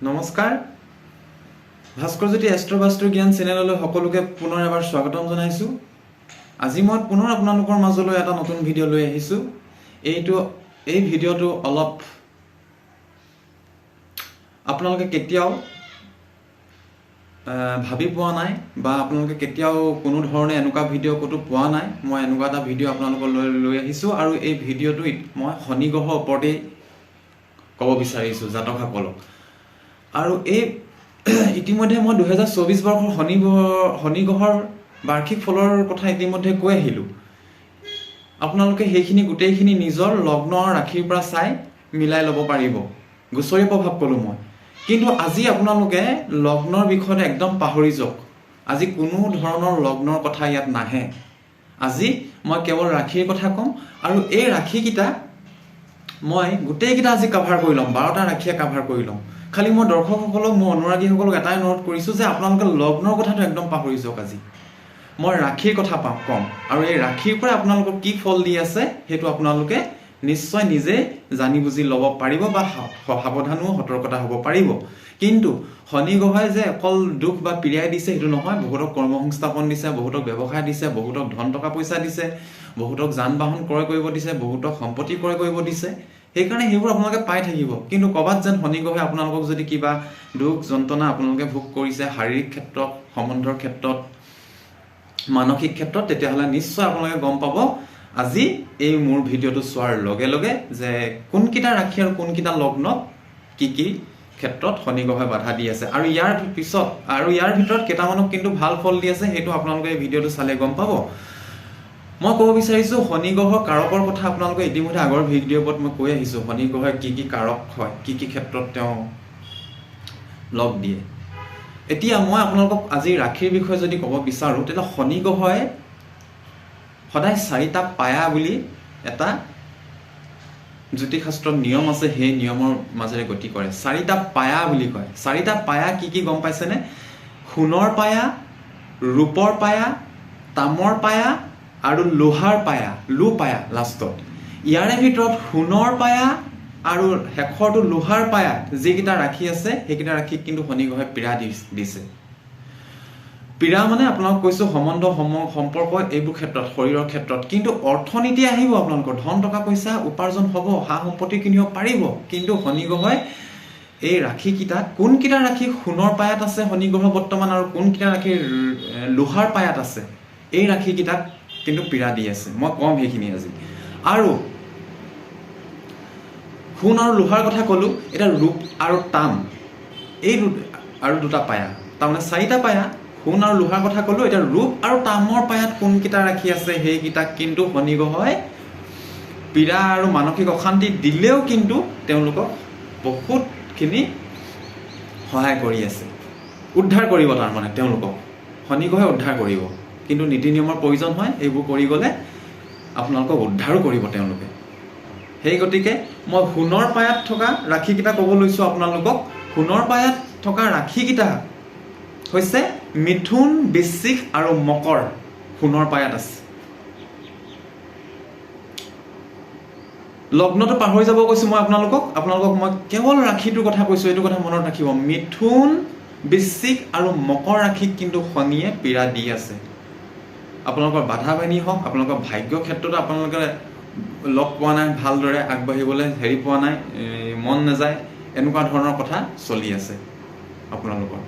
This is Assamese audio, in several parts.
নমস্কাৰ ভাস্কৰজ্যোতি এষ্ট্ৰবাস্তৰ জ্ঞান চেনেললৈ সকলোকে পুনৰ এবাৰ স্বাগতম জনাইছোঁ। আজি মই পুনৰ আপোনালোকৰ মাজলৈ এটা নতুন ভিডিঅ' লৈ আহিছোঁ। এই ভিডিঅ'টো অলপ আপোনালোকে কেতিয়াও ভাবি পোৱা নাই বা আপোনালোকে কেতিয়াও কোনো ধৰণে এনেকুৱা ভিডিঅ' ক'তো পোৱা নাই। মই এনেকুৱা এটা ভিডিঅ' আপোনালোকলৈ লৈ আহিছোঁ আৰু এই ভিডিঅ'টোত মই শনি গ্ৰহৰ ওপৰতেই ক'ব বিচাৰিছোঁ জাতকসকলক। আৰু এই ইতিমধ্যে মই 2024 বৰ্ষৰ শনি গ্ৰহৰ বাৰ্ষিক ফলৰ কথা ইতিমধ্যে কৈ আহিলোঁ। আপোনালোকে সেইখিনি গোটেইখিনি নিজৰ লগ্ন আৰু ৰাশিৰ পৰা চাই মিলাই ল'ব পাৰিব। গোচৰীয় প্ৰভাৱ ক'লোঁ মই, কিন্তু আজি আপোনালোকে লগ্নৰ বিষয়ত একদম পাহৰি যাওক। আজি কোনো ধৰণৰ লগ্নৰ কথা ইয়াত নাহে। আজি মই কেৱল ৰাশিৰ কথা ক'ম আৰু এই ৰাশিকেইটা মই গোটেইকেইটা আজি কাভাৰ কৰি ল'ম। 12টা ৰাশিয়ে কাভাৰ কৰি ল'ম। খালি মই দৰ্শকসকলক, মোৰ অনুৰাগীসকলক এটাই অনুৰোধ কৰিছোঁ যে আপোনালোকে লগ্নৰ কথাটো একদম পাহৰি যাওক। আজি মই ৰাশিৰ কথা ক'ম আৰু এই ৰাশিৰ পৰা আপোনালোকক কি ফল দি আছে সেইটো আপোনালোকে নিশ্চয় নিজে জানি বুজি ল'ব পাৰিব বা সাৱধানো সতৰ্কতা হ'ব পাৰিব। কিন্তু শনি গ্ৰহই যে অকল দুখ বা পীড়াই দিছে সেইটো নহয়। বহুতক কৰ্ম সংস্থাপন দিছে, বহুতক ব্যৱসায় দিছে, বহুতক ধন টকা পইচা দিছে, বহুতক যান বাহন ক্ৰয় কৰিব দিছে, বহুতক সম্পত্তি ক্ৰয় কৰিব দিছে। সেইকাৰণে সেইবোৰ আপোনালোকে পাই থাকিব। কিন্তু ক'ৰবাত যেন শনি গ্ৰহে আপোনালোকক যদি কিবা দুখ যন্ত্ৰণা আপোনালোকে ভোগ কৰিছে শাৰীৰিক ক্ষেত্ৰত, সম্বন্ধৰ ক্ষেত্ৰত, মানসিক ক্ষেত্ৰত, তেতিয়াহ'লে নিশ্চয় আপোনালোকে গম পাব আজি এই মোৰ ভিডিঅ'টো চোৱাৰ লগে লগে যে কোনকেইটা ৰাশি আৰু কোনকেইটা লগ্নত কি ক্ষেত্ৰত শনি গ্ৰহে বাধা দি আছে আৰু ইয়াৰ ভিতৰত কেইটামানক কিন্তু ভাল ফল দি আছে। সেইটো আপোনালোকে এই ভিডিঅ'টো চালে গম পাব। মই ক'ব বিচাৰিছোঁ শনি গ্ৰহৰ কাৰকৰ কথা আপোনালোকে ইতিমধ্যে আগৰ ভিডিঅ'ত মই কৈ আহিছোঁ। শনি গ্ৰহে কি কাৰক হয়, কি ক্ষেত্ৰত তেওঁ লগ দিয়ে। এতিয়া মই আপোনালোকক আজি ৰাশিৰ বিষয়ে যদি ক'ব বিচাৰোঁ, তেতিয়া শনি গ্ৰহই সদায় 4টা পায়া বুলি এটা জ্যোতিষশাস্ত্ৰত নিয়ম আছে। সেই নিয়মৰ মাজেৰে গতি কৰে। 4টা পায়া বুলি কয়। 4টা পায়া কি গম পাইছেনে? সোণৰ পায়া, ৰূপৰ পায়া, তামৰ পায়া আৰু লোহাৰ পায়া, লো পায়া লাষ্টত। ইয়াৰে ভিতৰত সোণৰ পায়া আৰু শেষৰটো লোহাৰ পায়া যিকেইটা ৰাশি আছে সেইকেইটা ৰাশিক কিন্তু শনি গ্ৰহে পীড়া দিছে। পীড়া মানে আপোনালোক কৈছোঁ সম্বন্ধ, সম্পৰ্ক, এইবোৰ ক্ষেত্ৰত, শৰীৰৰ ক্ষেত্ৰত। কিন্তু অৰ্থনীতি আহিব, আপোনালোকৰ ধন টকা পইচা উপাৰ্জন হ'ব, সা সম্পত্তি কিনিব পাৰিব। কিন্তু শনি গ্ৰহই এই ৰাশিকেইটা, কোনকেইটা ৰাশি সোণৰ পায়াত আছে শনি গ্ৰহ বৰ্তমান আৰু কোনকেইটা ৰাশি লোহাৰ পায়াত আছে, এই ৰাশিকেইটাক কিন্তু পীড়া দি আছে। মই ক'ম সেইখিনি আজি। আৰু সোণ আৰু লোহাৰ কথা ক'লোঁ। এতিয়া ৰূপ আৰু তাম, এই আৰু দুটা পায়া, তাৰমানে 4টা পায়া। সোণ আৰু লোহাৰ কথা ক'লোঁ। এতিয়া ৰূপ আৰু তামৰ পায়াত কোনকেইটা ৰাশি আছে সেইকেইটাক কিন্তু শনি গ্ৰহই পীড়া আৰু মানসিক অশান্তি দিলেও কিন্তু তেওঁলোকক বহুতখিনি সহায় কৰি আছে। উদ্ধাৰ কৰিব, তাৰমানে তেওঁলোকক শনি গ্ৰহে উদ্ধাৰ কৰিব। কিন্তু নীতি নিয়মৰ প্ৰয়োজন হয়। এইবোৰ কৰি গ'লে আপোনালোকক উদ্ধাৰো কৰিব তেওঁলোকে। সেই গতিকে মই সোণৰ পায়াত থকা ৰাশিকেইটা ক'ব লৈছোঁ আপোনালোকক। সোণৰ পায়াত থকা ৰাশিকেইটা হৈছে মিথুন, বৃশ্চিক আৰু মকৰ। সোণৰ পায়াত আছে। লগ্নটো পাহৰি যাব কৈছোঁ মই আপোনালোকক মই কেৱল ৰাশিটোৰ কথা কৈছোঁ। এইটো কথা মনত ৰাখিব। মিথুন, বৃশ্চিক আৰু মকৰ ৰাশিক কিন্তু শনিয়ে পীড়া দি আছে। আপোনালোকৰ বাধা বান্ধি হওক, আপোনালোকৰ ভাগ্য ক্ষেত্ৰতো আপোনালোকে লগ পোৱা নাই, ভালদৰে আগবাঢ়িবলৈ পোৱা নাই, মন নাযায়, এনেকুৱা ধৰণৰ কথা চলি আছে। আপোনালোকৰ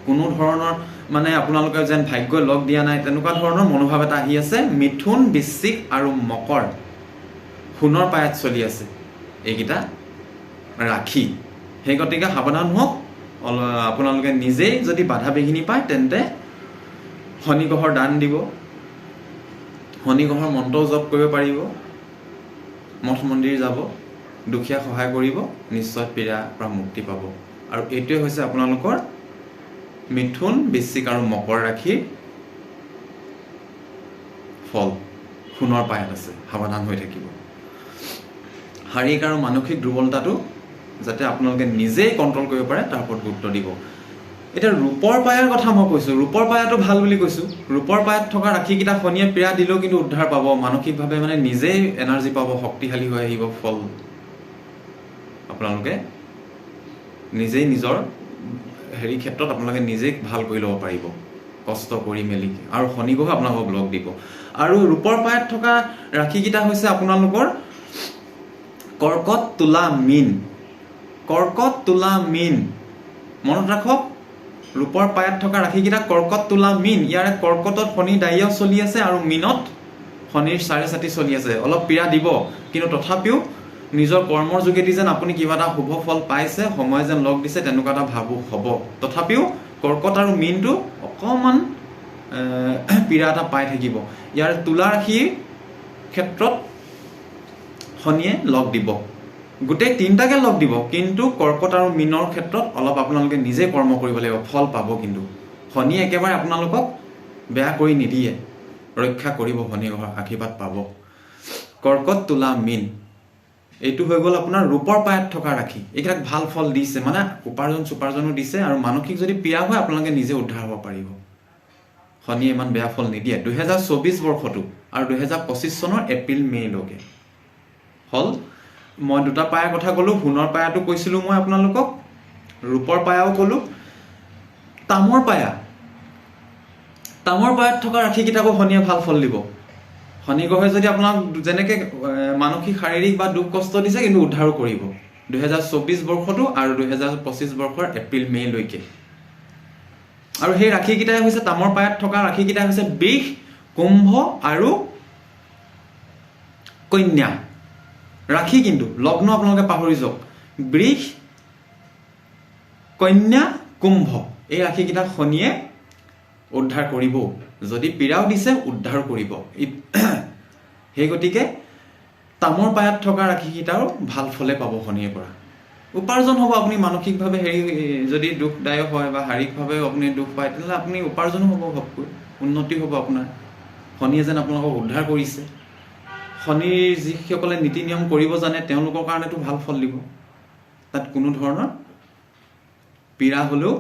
কোনো ধৰণৰ মানে আপোনালোকে যেন ভাগ্যই লগ দিয়া নাই, তেনেকুৱা ধৰণৰ মনোভাৱ এটা আহি আছে। মিথুন, বৃশ্চিক আৰু মকৰ সোণৰ পায়াত চলি আছে এইকেইটা ৰাশি। সেই গতিকে সাৱধান হওক। আপোনালোকে নিজেই যদি বাধা বিঘিনি পায় তেন্তে শনি গ্ৰহৰ দান দিব, শনি গ্ৰহৰ মন্ত্ৰ জপ কৰিব পাৰিব, মঠ মন্দিৰ যাব, দুখীয়াক সহায় কৰিব, নিশ্চয় পীড়াৰ পৰা মুক্তি পাব। আৰু এইটোৱে হৈছে আপোনালোকৰ মিথুন, বৃশ্চিক আৰু মকৰ ৰাশিৰ ফল। সোণৰ পায়াত আছে, সাৱধান হৈ থাকিব। শাৰীৰিক আৰু মানসিক দুৰ্বলতাটো যাতে আপোনালোকে নিজেই কণ্ট্ৰল কৰিব পাৰে তাৰ ওপৰত গুৰুত্ব দিব। এতিয়া ৰূপৰ পায়াৰ কথা মই কৈছোঁ। ৰূপৰ পায়াটো ভাল বুলি কৈছোঁ। ৰূপৰ পায়াত থকা ৰাশিকেইটা শনিয়ে পীড়া দিলেও কিন্তু উদ্ধাৰ পাব। মানসিকভাৱে মানে নিজেই এনাৰ্জি পাব, শক্তিশালী হৈ আহিব। ফল আপোনালোকে নিজেই নিজৰ হেৰি ক্ষেত্ৰত আপোনালোকে নিজেই ভাল কৰি ল'ব পাৰিব কষ্ট কৰি মেলি আৰু শনি গ্ৰহে আপোনালোকক লগ দিব আৰু ৰূপৰ পায়াত থকা ৰাশিকেইটা হৈছে আপোনালোকৰ কৰ্কট তুলা মীন কৰ্কট তুলা মীন মনত ৰাখক ৰূপৰ পায়াত থকা ৰাশিকেইটা কৰ্কট তুলা মীন ইয়াৰে কৰ্কটত শনি ডাইও চলি আছে আৰু মীনত শনিৰ 4.5 চলি আছে অলপ পীড়া দিব কিন্তু তথাপিও নিজৰ কৰ্মৰ যোগেদি যেন আপুনি কিবা এটা শুভ ফল পাইছে সময় যেন লগ দিছে তেনেকুৱা এটা ভাবো হ'ব তথাপিও কৰ্কট আৰু মীনটো অকমান পীড়া এটা পাই থাকিব ইয়াৰ তুলা ৰাশিৰ ক্ষেত্ৰত শনিয়ে লগ দিব গোটেই তিনটাকে লগ দিব কিন্তু কৰ্কট আৰু মীনৰ ক্ষেত্ৰত অলপ আপোনালোকে নিজে কৰ্ম কৰিব লাগিব ফল পাব কিন্তু শনি একেবাৰে আপোনালোকক বেয়া কৰি নিদিয়ে ৰক্ষা কৰিব শনি গ্ৰহৰ আশীৰ্বাদ পাব কৰ্কট তুলা মীন এইটো হৈ গ'ল আপোনাৰ ৰূপৰ পায়াত থকা ৰাশি এইকেইটাক ভাল ফল দিছে মানে উপাৰ্জনো দিছে আৰু মানসিক যদি পীড়া হয় আপোনালোকে নিজে উদ্ধাৰ হ'ব পাৰিব শনিয়ে ইমান বেয়া ফল নিদিয়ে 2024 বৰ্ষটো আৰু 2025 চনৰ এপ্ৰিল মে'লৈকে হল মই দুটা পায়াৰ কথা ক'লো সোণৰ পায়াটো কৈছিলো মই আপোনালোকক ৰূপৰ পায়াও ক'লো তামৰ পায়াত থকা ৰাশিকেইটাকো শনিয়ে ভাল ফল দিব শনি গ্ৰহে যদি আপোনাক যেনেকে মানসিক শাৰীৰিক বা দুখ কষ্ট দিছে কিন্তু উদ্ধাৰো কৰিব 2024 বৰ্ষটো আৰু 2025 বৰ্ষৰ এপ্ৰিল মে'লৈকে আৰু সেই ৰাশিকেইটাই হৈছে তামৰ পায়াত থকা ৰাশিকেইটা হৈছে বৃষ কুম্ভ আৰু কন্যা ৰাশি কিন্তু লগ্ন আপোনালোকে পাহৰি যাওক বৃষ কন্যা কুম্ভ এই ৰাশিকেইটা শনিয়ে উদ্ধাৰ কৰিব যদি পীড়াও দিছে উদ্ধাৰ কৰিব সেই গতিকে তামৰ পায়াত থকা ৰাশিকেইটাও ভাল ফলে পাব শনিৰ পৰা উপাৰ্জন হ'ব আপুনি মানসিকভাৱে হেৰি যদি দুখদায়ক হয় বা শাৰীৰিকভাৱে আপুনি দুখ পায় তেতিয়াহ'লে আপুনি উপাৰ্জনো হ'ব ঘপকৈ উন্নতি হ'ব আপোনাৰ শনিয়ে যেন আপোনালোকক উদ্ধাৰ কৰিছে শনিৰ যিসকলে নীতি নিয়ম কৰিব জানে তেওঁলোকৰ কাৰণেতো ভাল ফল দিব তাত কোনো ধৰণৰ পীড়া হ'লেও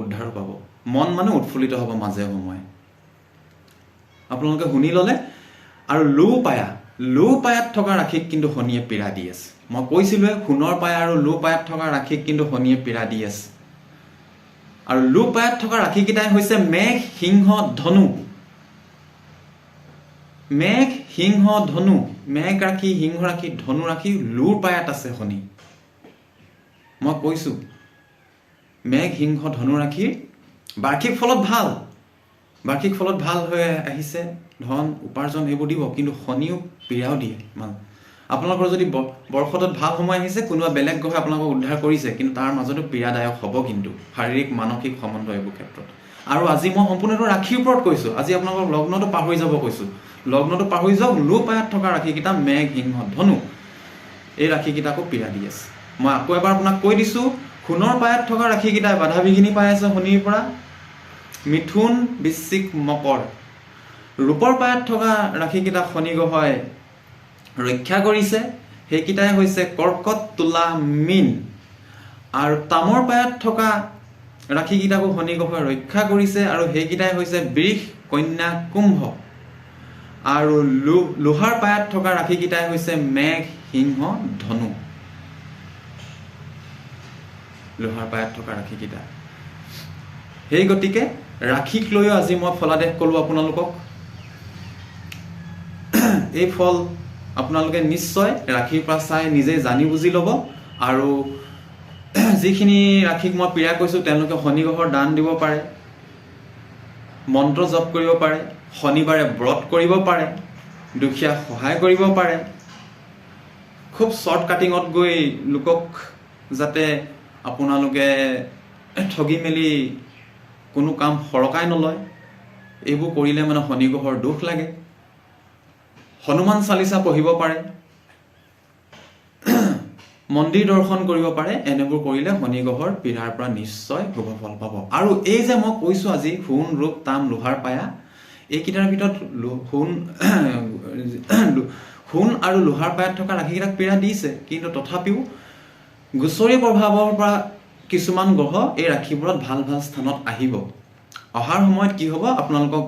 উদ্ধাৰ পাব মন মানে উৎফুল্লিত হ'ব মাজে সময়ে আপোনালোকে শুনি ল'লে আৰু লো পায়াত থকা ৰাশিক কিন্তু শনিয়ে পীড়া দি আছে মই কৈছিলোৱে সোণৰ পায়া আৰু লো পায়াত থকা ৰাশিক কিন্তু শনিয়ে পীড়া দি আছে আৰু লো পায়াত থকা ৰাশিকেইটাই হৈছে মেঘ সিংহ ধনু মেঘ সিংহ ধনু মেঘ ৰাশি সিংহ ৰাশি ধনু ৰাশি লোৰ পায়াত আছে শনি মই কৈছো মেঘ সিংহ ধনু ৰাশিৰ বাৰ্ষিক ফলত ভাল হৈ আহিছে ধন উপাৰ্জন এইবোৰ দিব কিন্তু শনিও পীড়াও দিয়ে মানে আপোনালোকৰ যদি বৰ্ষটোত ভাল সময় আহিছে কোনোবা বেলেগ গ্ৰহে আপোনালোকক উদ্ধাৰ কৰিছে কিন্তু তাৰ মাজতো পীড়াদায়ক হ'ব কিন্তু শাৰীৰিক মানসিক সম্বন্ধ এইবোৰ ক্ষেত্ৰত আৰু আজি মই সম্পূৰ্ণটো ৰাশিৰ ওপৰত কৈছো আজি আপোনালোকক লগ্নটো পাহৰি যাব কৈছো লগ্নটো পাহৰি যাওক লো পায়াত থকা ৰাশিকেইটা মেঘ সিংহ ধনু এই ৰাশিকেইটাকো পীড়া দি আছে মই আকৌ এবাৰ আপোনাক কৈ দিছো সোণৰ পায়াত থকা ৰাশিকেইটাই বাধা বিঘিনি পাই আছে শনিৰ পৰা মিথুন বৃশ্চিক মকৰ ৰূপৰ পায়াত থকা ৰাশিকেইটা শনি গ্ৰহই ৰক্ষা কৰিছে সেইকেইটাই হৈছে কৰ্কট তুলা মীন আৰু তামৰ পায়াত থকা ৰাশিকেইটাকো শনি গ্ৰহই ৰক্ষা কৰিছে আৰু সেইকেইটাই হৈছে বৃষ কন্যা কুম্ভ আৰু লোহাৰ পায়াত থকা ৰাশিকেইটাই হৈছে মেঘ সিংহ ধনু লোহাৰ পায়াত থকা ৰাশিকেইটা সেই গতিকে ৰাশিক লৈও আজি মই ফলাদেশ ক'লো আপোনালোকক এই ফল আপোনালোকে নিশ্চয় ৰাশিৰ পৰা চাই নিজে জানি বুজি ল'ব আৰু যিখিনি ৰাশিক মই পীড়া কৈছো তেওঁলোকে শনি গ্ৰহৰ দান দিব পাৰে মন্ত্ৰ জপ কৰিব পাৰে শনিবাৰে ব্ৰত কৰিব পাৰে দুখীয়া সহায় কৰিব পাৰে খুব শৰ্ট কাটিঙত গৈ লোকক যাতে আপোনালোকে ঠগি মেলি কোনো কাম সৰকাই নলয় এইবোৰ কৰিলে মানে শনি গ্ৰহৰ দুখ লাগে হনুমান চালিচা পঢ়িব পাৰে মন্দিৰ দৰ্শন কৰিব পাৰে এনেবোৰ কৰিলে শনি গ্ৰহৰ পীড়াৰ পৰা নিশ্চয় শুভ ফল পাব আৰু এই যে মই কৈছো আজি সোণ ৰূপ তাম লোহাৰ পায়া এইকেইটাৰ ভিতৰত সোণ আৰু লোহাৰ পায়াত থকা ৰাশিকেইটাক পীড়া দিছে কিন্তু তথাপিও গোচৰী প্ৰভাৱৰ পৰা কিছুমান গ্ৰহ এই ৰাশিবোৰত ভাল স্থানত আহিব অহাৰ সময়ত কি হ'ব আপোনালোকক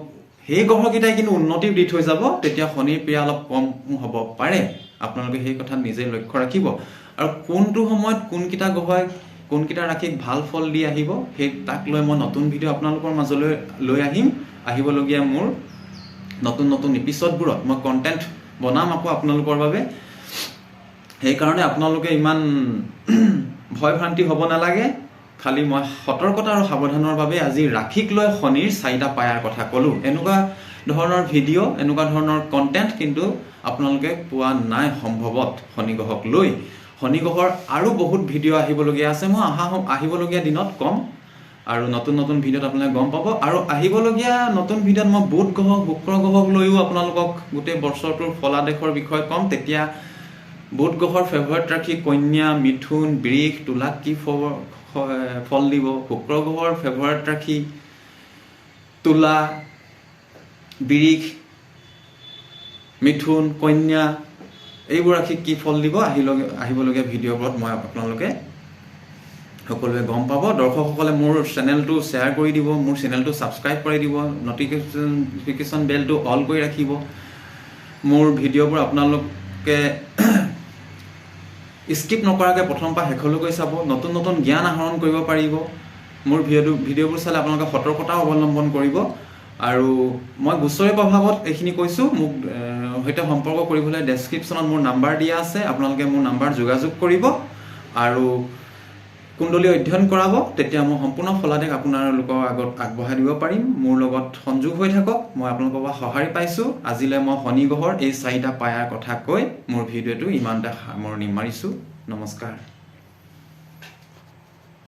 সেই গ্ৰহকেইটাই কিন্তু উন্নতি দি থৈ যাব তেতিয়া শনিৰ পীড়া অলপ কম হ'ব পাৰে আপোনালোকে সেই কথা নিজে লক্ষ্য ৰাখিব আৰু কোনটো সময়ত কোনকেইটা গ্ৰহই কোনকেইটা ৰাশিক ভাল ফল দি আহিব সেই তাক লৈ মই নতুন ভিডিঅ' আপোনালোকৰ মাজলৈ লৈ আহিবলগীয়া মোৰ নতুন নতুন এপিছডবোৰত মই কণ্টেণ্ট বনাম আকৌ আপোনালোকৰ বাবে। সেইকাৰণে আপোনালোকে ইমান ভয় ভ্ৰান্তি হ'ব নালাগে। খালি মই সতৰ্কতা আৰু সাৱধানৰ বাবে আজি ৰাশিক লৈ শনিৰ 4টা পায়াৰ কথা ক'লোঁ। এনেকুৱা ধৰণৰ ভিডিঅ' এনেকুৱা ধৰণৰ কণ্টেণ্ট কিন্তু আপোনালোকে পোৱা নাই সম্ভৱত শনি গ্ৰহক লৈ। শনি গ্ৰহৰ আৰু বহুত ভিডিঅ' আহিবলগীয়া আছে, মই আহিবলগীয়া দিনত ক'ম আৰু নতুন নতুন ভিডিঅ'ত আপোনালোকে গম পাব। আৰু আহিবলগীয়া নতুন ভিডিঅ'ত মই বুধ গ্ৰহ শুক্ৰ গ্ৰহক লৈও আপোনালোকক গোটেই বছৰটোৰ ফলাদেশৰ বিষয়ে ক'ম। তেতিয়া বুধ গ্ৰহৰ ফেভাৰেট ৰাশি কন্যা, মিথুন, বৃষ, তুলাক কি ফল দিব, শুক্ৰ গ্ৰহৰ ফেভাৰেট ৰাশি তুলা, বৃষ, মিথুন, কন্যা এইবোৰ ৰাশিক কি ফল দিব আহিবলগীয়া ভিডিঅ'বোৰত মই আপোনালোকে সকলোৱে গম পাব। দৰ্শকসকলে মোৰ চেনেলটো শ্বেয়াৰ কৰি দিব, মোৰ চেনেলটো ছাবস্ক্ৰাইব কৰি দিব, নটিফিকেশ্যন বেলটো অল কৰি ৰাখিব। মোৰ ভিডিঅ'বোৰ আপোনালোকে স্কিপ নকৰাকৈ প্ৰথমৰ পৰা শেষলৈকে চাব, নতুন নতুন জ্ঞান আহৰণ কৰিব পাৰিব। মোৰ ভিডিঅ'বোৰ চালে আপোনালোকে সতৰ্কতাও অৱলম্বন কৰিব। আৰু মই গোচৰীয় প্ৰভাৱত এইখিনি কৈছোঁ। মোক সৈতে সম্পৰ্ক কৰিবলৈ ডেছক্ৰিপশ্যনত মোৰ নাম্বাৰ দিয়া আছে, আপোনালোকে মোৰ নাম্বাৰ যোগাযোগ কৰিব আৰু কুণ্ডলী অধ্যয়ন কৰাব। তেতিয়া মই সম্পূৰ্ণ ফলাদেশ আপোনালোকৰ আগত আগবঢ়াই দিব পাৰিম। মোৰ লগত সংযোগ হৈ থাকক, মই আপোনালোকৰ পৰা সঁহাৰি পাইছোঁ। আজিলৈ মই শনি গ্ৰহৰ এই 4টা পায়াৰ কথা কৈ মোৰ ভিডিঅ'টো ইমানতে সামৰণি মাৰিছোঁ। নমস্কাৰ।